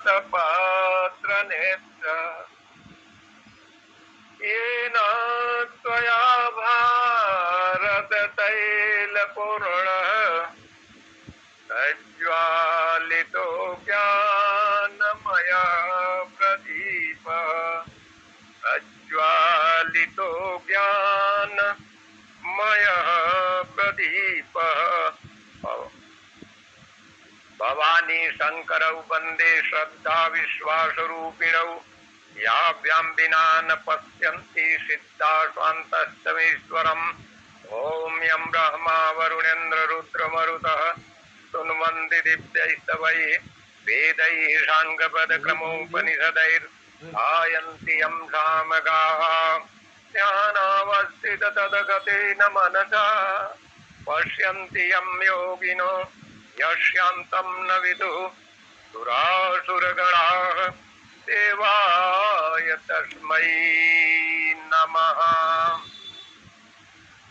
पात्र नेत्र येन त्वया भारत तैलपूर्णः प्रज्वालितो ज्ञानमय प्रदीपः प्रज्वालितो ज्ञानमय प्रदीपः भवानी शंकरौ वंदे श्रद्धा विश्वास रूपिणौ याभ्यां विना न पश्यन्ति सिद्धा स्वान्तस्तमेश्वरम् ओम यं ब्रह्मा वरुणेन्द्र रुद्रमरुतः सुन्वन्ति दिव्यैस्तवैः वेदैः साङ्गपदक्रमोपनिषदैर्गायन्ति यं सामगाः ध्यानावस्थिततद्गतेन मनसा पश्यन्ति यं योगिनो यस्यान्तं न विदुः सुरासुरगणाः देवाय तस्मै नमः।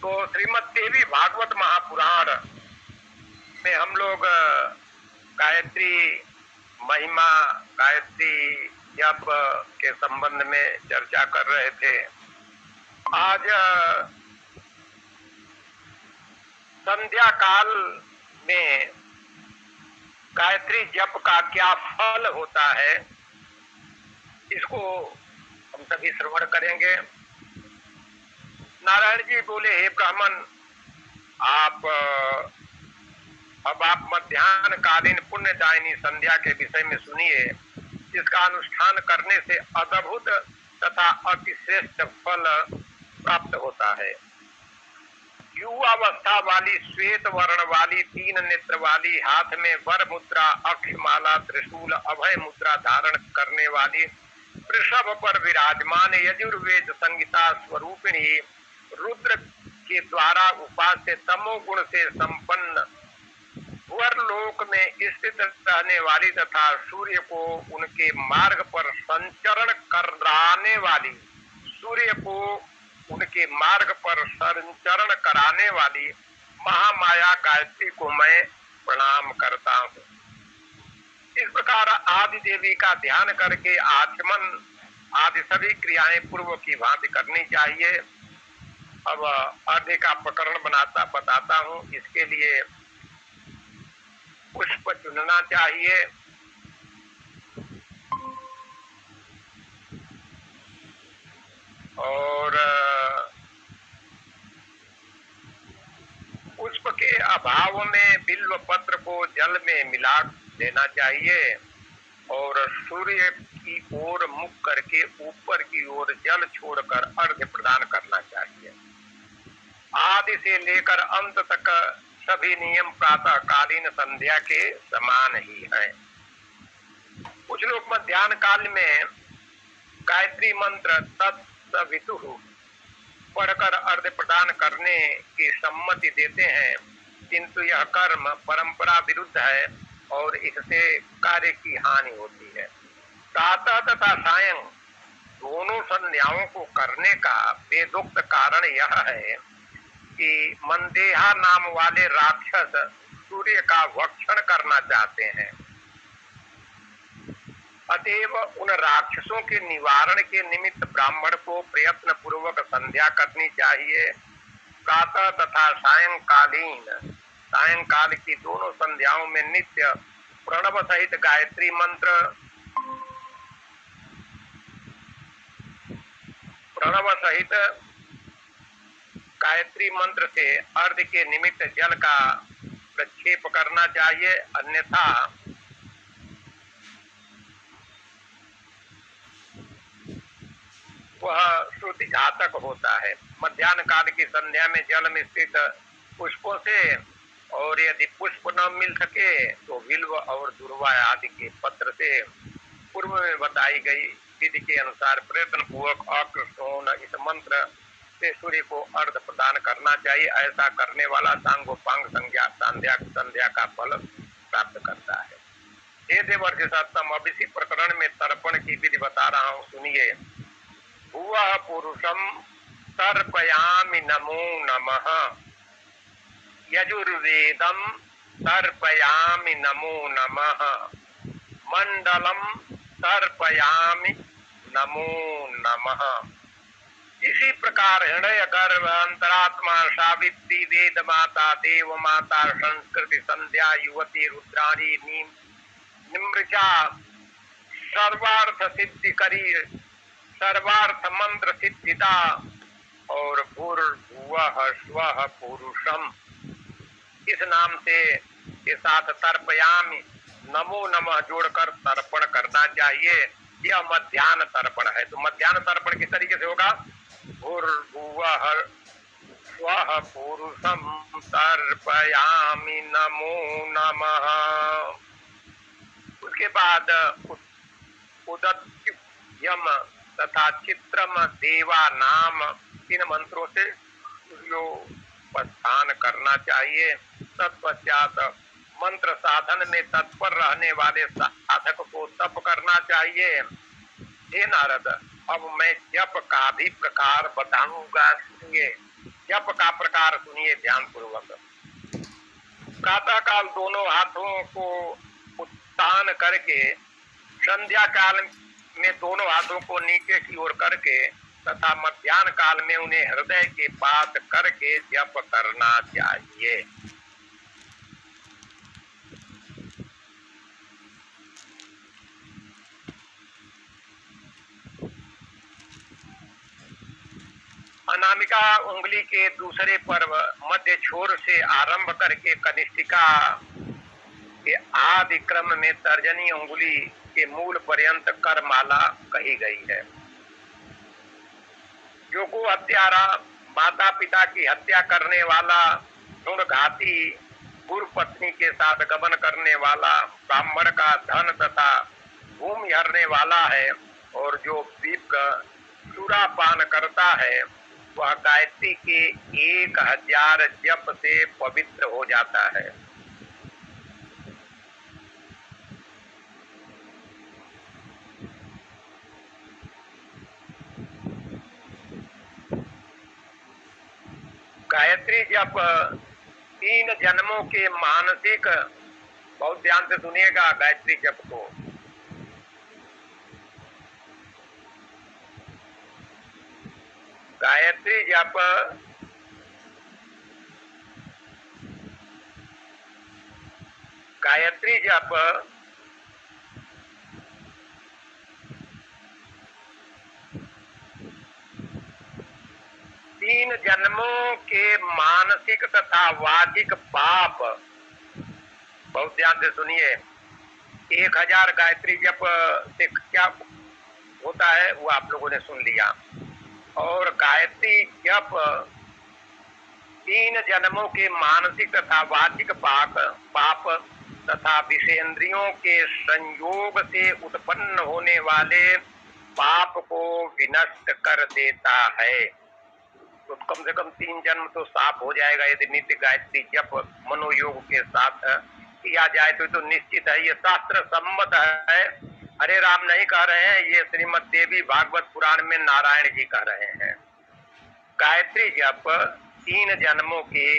तो श्रीमद् देवी भागवत महापुराण में हम लोग गायत्री महिमा, गायत्री जप के संबंध में चर्चा कर रहे थे। आज संध्या काल में गायत्री जप का क्या फल होता है, इसको हम सभी श्रवण करेंगे। नारायण जी बोले, हे ब्राह्मण, अब आप मध्याह्न कालीन पुण्यदायिनी संध्या के विषय में सुनिए, जिसका अनुष्ठान करने से अद्भुत तथा अतिश्रेष्ठ फल प्राप्त होता है। युवावस्था वाली, श्वेत वर्ण वाली, 3 नेत्र वाली, हाथ में वर मुद्रा, अक्षमाला, त्रिशूल, अभय मुद्रा धारण करने वाली, वृषभ पर विराजमान, यजुर्वेद संगीता स्वरूपिणी, रुद्र के द्वारा उपास्य, तमोगुण से संपन्न, वर्लोक में स्थित रहने वाली तथा सूर्य को उनके मार्ग पर संचरण कराने वाली, सूर्य को उनके मार्ग पर संचरण कराने वाली महामाया गायत्री को मैं प्रणाम करता हूँ। इस प्रकार आदि देवी का ध्यान करके आचमन आदि सभी क्रियाएं पूर्व की भांति करनी चाहिए। अब अर्घ्य का प्रकरण बताता हूँ। इसके लिए पुष्प चुनना चाहिए। और पुष्प के अभाव में बिल्व पत्र को जल में मिला देना चाहिए और सूर्य की ओर मुख करके ऊपर की ओर जल छोड़कर अर्घ्य प्रदान करना चाहिए। आदि से लेकर अंत तक सभी नियम प्रातः कालीन संध्या के समान ही हैं। कुछ लोग मध्याह्न काल में गायत्री मंत्र तत्सवितुः पढ़कर अर्घ्य प्रदान करने की सम्मति देते हैं, किंतु यह कर्म परंपरा विरुद्ध है और इससे कार्य की हानि होती है। प्रातः तथा सायं दोनों संध्याओं को करने का वेदोक्त कारण यह है कि मंदेहा नाम वाले राक्षस सूर्य का भक्षण करना चाहते हैं। अतएव उन राक्षसों के निवारण के निमित्त ब्राह्मण को प्रयत्न पूर्वक संध्या करनी चाहिए। प्रातः तथा सायंकाल की दोनों संध्याओं में नित्य प्रणव सहित गायत्री मंत्र से अर्घ्य के निमित्त जल का प्रक्षेप करना चाहिए, अन्यथा वह श्रुति घातक होता है। मध्याह्न काल की संध्या में जल में स्थित पुष्पों से, और यदि पुष्प न मिल सके तो बिल्व और दुर्वा आदि के पत्र से पूर्व में बताई गई विधि के अनुसार प्रयत्न पूर्वक अकृष्ण इस मंत्र से सूर्य को अर्घ्य प्रदान करना चाहिए। ऐसा करने वाला सांगोपांग संध्या का फल प्राप्त करता है। हे देवर्षि सत्तम, अब इसी प्रकरण में तर्पण की विधि बता रहा हूँ, सुनिए। भुवः पुरुषम तर्पयामि नमो नमः, यजुर्वेदम तर्पयामि नमो नमः, मंडलम तर्पयामि नमो नमः। इसी प्रकार हृदय गर्भ अंतरात्मा सावित्री वेद माता देव माता संस्कृति संध्या युवती रुद्राणी निमृचा सर्वार्थ सिद्धि करी सर्वार्थ मंत्र सिद्धिता और भूर्भुवः स्वः पुरुषम, इस नाम से के साथ तर्पयामि नमो नमः जोड़कर तर्पण करना चाहिए। यह मध्याह्न तर्पण है। तो मध्याह्न तर्पण किस तरीके से होगा? भूर्भुवः स्वः पुरुषम तर्पयामि नमो नमः। उसके बाद उदत्यम तथा चित्रम देवा नाम, इन मंत्रों से सूर्योपासना करना चाहिए। तत्पश्चात मंत्र साधन में तत्पर रहने वाले साधक को तप करना चाहिए। हे नारद, अब मैं जप का भी प्रकार बताऊंगा, सुनिए। जप का प्रकार सुनिए ध्यान पूर्वक। प्रातः काल दोनों हाथों को उत्तान करके, संध्या काल में दोनों हाथों को नीचे की ओर करके तथा मध्याह्न काल में उन्हें हृदय के पास करके जप करना चाहिए। अनामिका उंगली के दूसरे पर्व मध्य छोर से आरंभ करके कनिष्ठिका के आदि क्रम में तर्जनी उंगली के मूल पर्यंत करमाला कही गई है। जो को हत्यारा, माता पिता की हत्या करने वाला, घाती, पूर्व पत्नी के साथ गमन करने वाला, ब्राह्मण का धन तथा भूमि हरने वाला है और जो सुरापान करता है, वह गायत्री के 1000 जप से पवित्र हो जाता है। गायत्री जप 3 जन्मों के मानसिक, बहुत ध्यान से सुनिएगा गायत्री जप को, गायत्री जप गायत्री जप 3 जन्मों के मानसिक तथा वाचिक पाप, बहुत ध्यान से सुनिए। 1000 गायत्री जप से क्या होता है वो आप लोगों ने सुन लिया। और गायत्री जप 3 जन्मों के मानसिक तथा वाचिक पाप तथा विषेंद्रियों के संयोग से उत्पन्न होने वाले पाप को विनष्ट कर देता है। तो कम से कम 3 जन्म तो साफ हो जाएगा यदि नित्य गायत्री जप मनोयोग के साथ किया जाए तो निश्चित है, ये शास्त्र सम्मत है। हरे राम नहीं कह रहे हैं, ये श्रीमद् देवी भागवत पुराण में नारायण जी कह रहे हैं। गायत्री जप 3 जन्मों के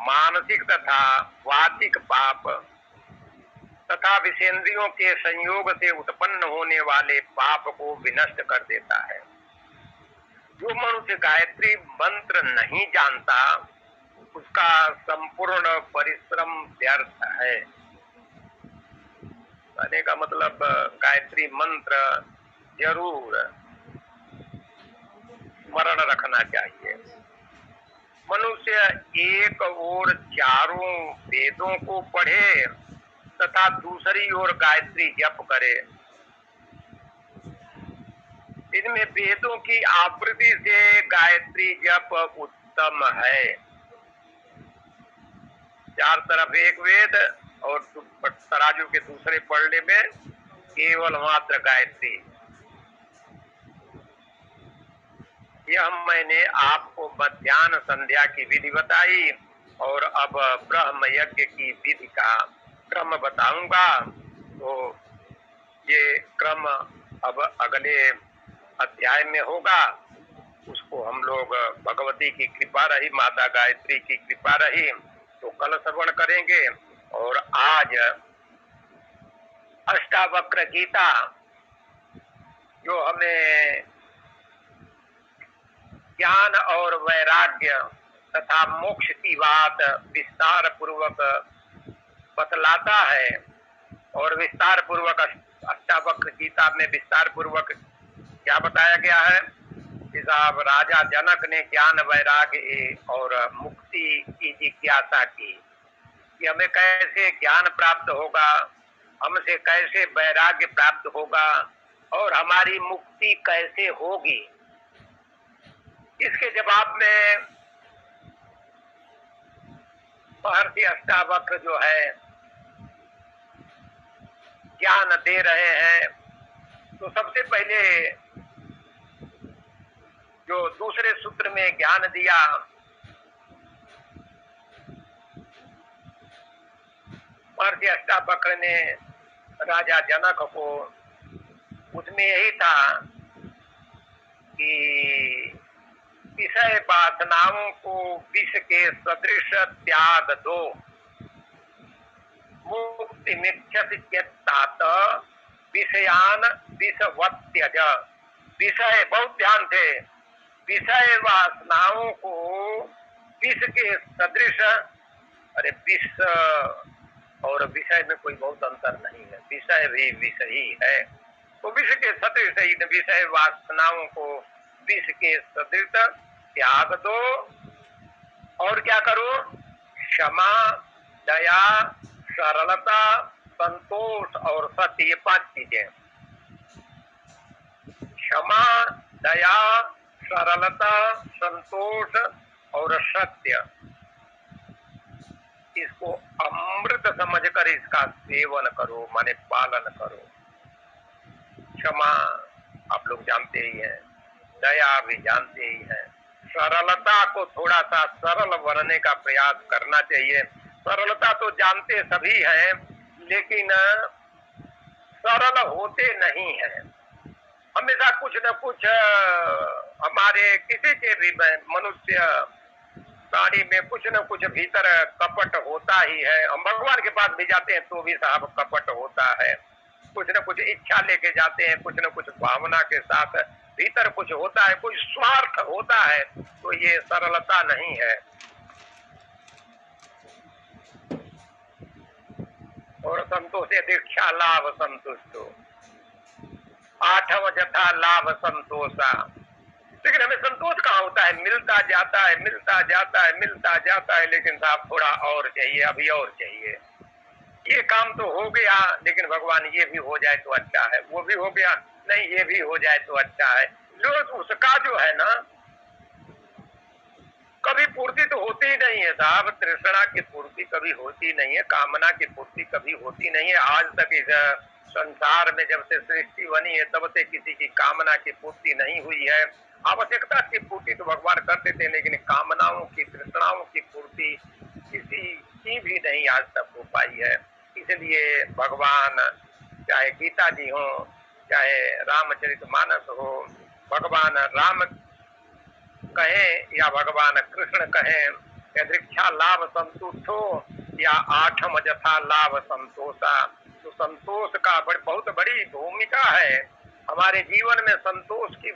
मानसिक तथा वाचिक पाप तथा विषेंद्रियों के संयोग से उत्पन्न होने वाले पाप को विनष्ट कर देता है। जो मनुष्य गायत्री मंत्र नहीं जानता, उसका संपूर्ण परिश्रम व्यर्थ है। कहने का मतलब गायत्री मंत्र जरूर स्मरण रखना चाहिए। मनुष्य एक ओर चारों वेदों को पढ़े तथा दूसरी ओर गायत्री जप करे। इनमें वेदों की आवृत्ति से गायत्री जप उत्तम है। चार तरफ एक वेद और तराजू के दूसरे पढ़ने में केवल मात्र गायत्री। यह मैंने आपको मध्याह्न संध्या की विधि बताई और अब ब्रह्म यज्ञ की विधि का क्रम बताऊंगा। तो ये क्रम अब अगले अध्याय में होगा। उसको हम लोग भगवती की कृपा रही, माता गायत्री की कृपा रही तो कल श्रवण करेंगे। और आज अष्टावक्र गीता जो हमें ज्ञान और वैराग्य तथा मोक्ष की बात विस्तार पूर्वक बतलाता है। और विस्तार पूर्वक अष्टावक्र गीता में विस्तार पूर्वक क्या बताया गया है कि साहब राजा जनक ने ज्ञान वैराग्य और मुक्ति की जिज्ञासा की कि हमें कैसे ज्ञान प्राप्त होगा, हमसे कैसे वैराग्य प्राप्त होगा और हमारी मुक्ति कैसे होगी। इसके जवाब में महर्षि अष्टावक्र जो है ज्ञान दे रहे हैं। तो सबसे पहले जो दूसरे सूत्र में ज्ञान दिया महर्षि अष्टावक्र ने राजा जनक को, उसमें यही था कि विषय वासनाओं को विष के सदृश त्याग दो, मुक्ति मिच्छत विषयान विषवत त्यज। विषय, बहुत ध्यान से, विषय वासनाओं को विष के सदृश, अरे विष और विषय में कोई बहुत अंतर नहीं है, विषय भी विष ही है। तो विष के सदृश ही विषय वासनाओं को विष के सदृश त्याग दो और क्या करो, क्षमा, दया, सरलता, संतोष और सत्य, ये 5 चीजें। क्षमा, दया, सरलता, संतोष और सत्य, इसको अमृत समझकर इसका सेवन करो, माने पालन करो। क्षमा आप लोग जानते ही हैं, दया भी जानते ही हैं, सरलता को थोड़ा सा सरल बनने का प्रयास करना चाहिए। सरलता तो जानते सभी हैं, लेकिन सरल होते नहीं हैं। हमेशा कुछ न कुछ हमारे किसी के भी मनुष्य प्राणी में कुछ न कुछ भीतर कपट होता ही है। हम भगवान के पास भी जाते हैं तो भी साहब कपट होता है। कुछ न कुछ इच्छा लेके जाते हैं, कुछ न कुछ भावना के साथ भीतर कुछ होता है, कुछ स्वार्थ होता है। तो ये सरलता नहीं है। और संतोष दीक्षा लाभ संतुष्टो, 8वां जथा लाभ संतोषा। लेकिन हमें संतोष कहाँ होता है, मिलता जाता है, मिलता जाता है, मिलता जाता है, लेकिन साहब थोड़ा और चाहिए, अभी और चाहिए। ये काम तो हो गया, लेकिन भगवान ये भी हो जाए तो अच्छा है, वो भी हो गया, नहीं ये भी हो जाए तो अच्छा है। लोग उसका जो है ना, कभी पूर्ति तो होती ही नहीं है साहब। तृष्णा की पूर्ति कभी होती नहीं है, कामना की पूर्ति कभी होती नहीं है। आज तक इस संसार में जब से सृष्टि बनी है तब से किसी की कामना की पूर्ति नहीं हुई है। आवश्यकता की पूर्ति तो भगवान करते थे, लेकिन कामनाओं की, तृष्णाओं की पूर्ति किसी की भी नहीं आज तक हो पाई है। इसलिए भगवान, चाहे गीता जी हो, चाहे रामचरितमानस हो, भगवान राम कहें या भगवान कृष्ण कहें, दीक्षा लाभ संतुष्टो या 8वां जथा लाभ संतोषा। तो संतोष का बहुत बड़ी भूमिका है हमारे जीवन में। संतोष की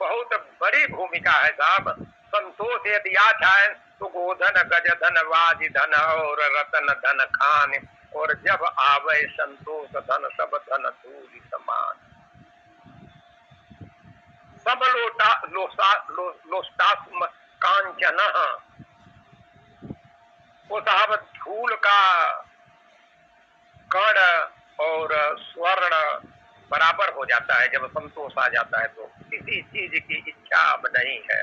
बहुत बड़ी भूमिका है साहब। संतोष यदि आ जाए तो गोधन गजधन वाज धन और रतन धन खान, और जब आवे संतोष धन सब धन दूरी समान। सब लोष्टास्म कांचन, वो साहब धूल का कण और स्वर्ण बराबर हो जाता है जब संतोष आ जाता है। तो किसी चीज की इच्छा अब नहीं है।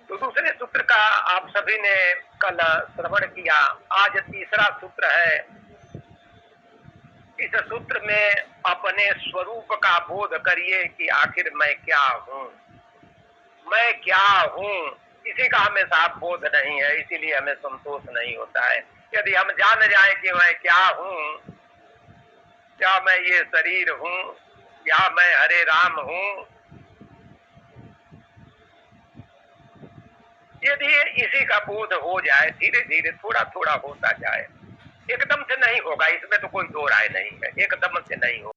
तो दूसरे सूत्र का आप सभी ने कल श्रवण किया। आज तीसरा सूत्र है। इस सूत्र में अपने स्वरूप का बोध करिए कि आखिर मैं क्या हूँ, मैं क्या हूँ। इसी का हमें साफ बोध नहीं है, इसीलिए हमें संतोष नहीं होता है। यदि हम जान जाए कि मैं क्या हूँ, क्या मैं ये शरीर हूँ, क्या मैं हरे राम हूँ, यदि इसी का बोध हो जाए, धीरे धीरे थोड़ा थोड़ा होता जाए, एकदम से नहीं होगा, इसमें तो कोई दो राय नहीं है, एकदम से नहीं होगा।